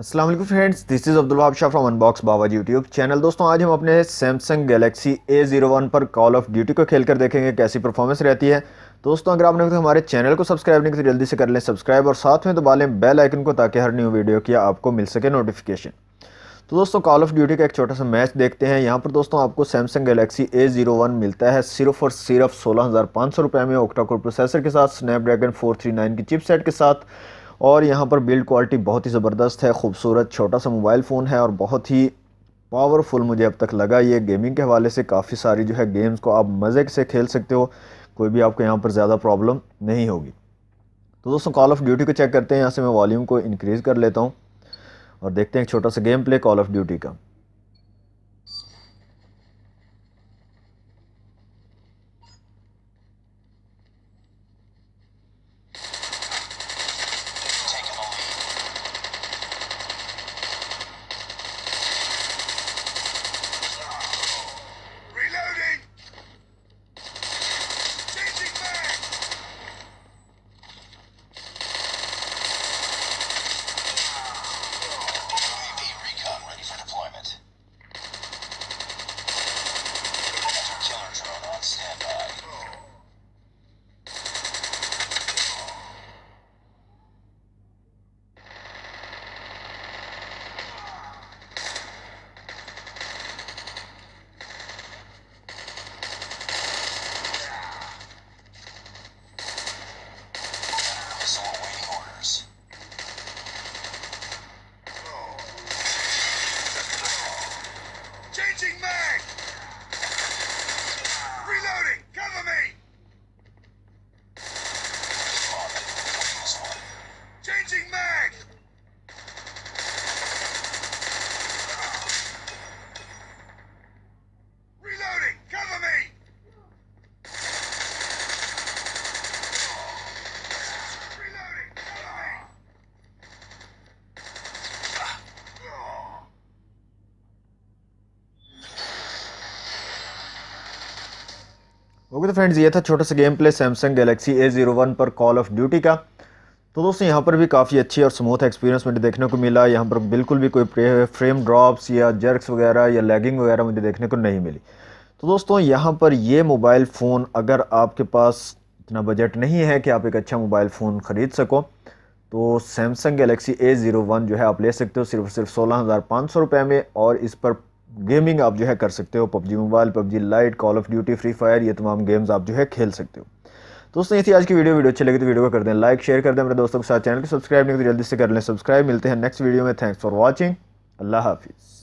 अस्सलाम वालेकुम friends, this is Abdul Wahab Shah from unbox Babaji YouTube channel. दोस्तों आज हम अपने सैमसंग गैलेक्सी A01 पर कॉल ऑफ ड्यूटी को खेल कर देखेंगे कैसी परफॉर्मेंस रहती है। दोस्तों अगर आपने अभी तक हमारे चैनल को सब्सक्राइब नहीं किया तो जल्दी से कर लें सब्सक्राइब और साथ में दबा लें बेल आइकन को ताकि हर न्यू वीडियो की आपको मिल सके नोटिफिकेशन। तो दोस्तों कॉल ऑफ ड्यूटी का एक छोटा सा मैच देखते हैं। यहाँ पर दोस्तों आपको सैमसंग गैलेक्सी A01 मिलता है सिर्फ और सिर्फ 16,500 रुपये में, ऑक्टा कोर प्रोसेसर के साथ, स्नैपड्रैगन 439 की चिपसेट के साथ। और यहाँ पर बिल्ड क्वालिटी बहुत ही ज़बरदस्त है, खूबसूरत छोटा सा मोबाइल फ़ोन है और बहुत ही पावरफुल मुझे अब तक लगा। ये गेमिंग के हवाले से काफ़ी सारी जो है गेम्स को आप मज़े से खेल सकते हो, कोई भी आपको यहाँ पर ज़्यादा प्रॉब्लम नहीं होगी। तो दोस्तों कॉल ऑफ ड्यूटी को चेक करते हैं। यहाँ से मैं वॉल्यूम को इंक्रीज़ कर लेता हूँ और देखते हैं एक छोटा सा game play call of duty का। Reloading! Changing back! UAV recon ready for deployment. Killer drone on standby. Missile awaiting orders. Changing mag! Reloading! Cover me! This one. Changing mag! Reloading! Cover me! Reloading! Cover me! Okay तो friends, ये था छोटा सा game play Samsung Galaxy A01 पर call of duty का। तो दोस्तों यहाँ पर भी काफ़ी अच्छी और स्मूथ एक्सपीरियंस मुझे देखने को मिला। यहाँ पर बिल्कुल भी कोई फ्रेम ड्रॉप्स या जर्क्स वगैरह या लैगिंग वगैरह मुझे देखने को नहीं मिली। तो दोस्तों यहाँ पर ये मोबाइल फ़ोन, अगर आपके पास इतना बजट नहीं है कि आप एक अच्छा मोबाइल फ़ोन ख़रीद सको, तो सैमसंग गैलेक्सी A01 जो है आप ले सकते हो सिर्फ 16,500 रुपये में। और इस पर गेमिंग आप जो है कर सकते हो, PUBG mobile, PUBG light, call of duty, free fire, ये तमाम गेम्स आप जो है खेल सकते हो। दोस्तों ये थी आज की वीडियो अच्छी लगी तो वीडियो को कर दें लाइक, शेयर कर दें अपने दोस्तों के साथ। चैनल को सब्सक्राइब नहीं तो जल्दी से कर लें सब्सक्राइब। मिलते हैं नेक्स्ट वीडियो में। Thanks for watching. अल्लाह हाफिज़।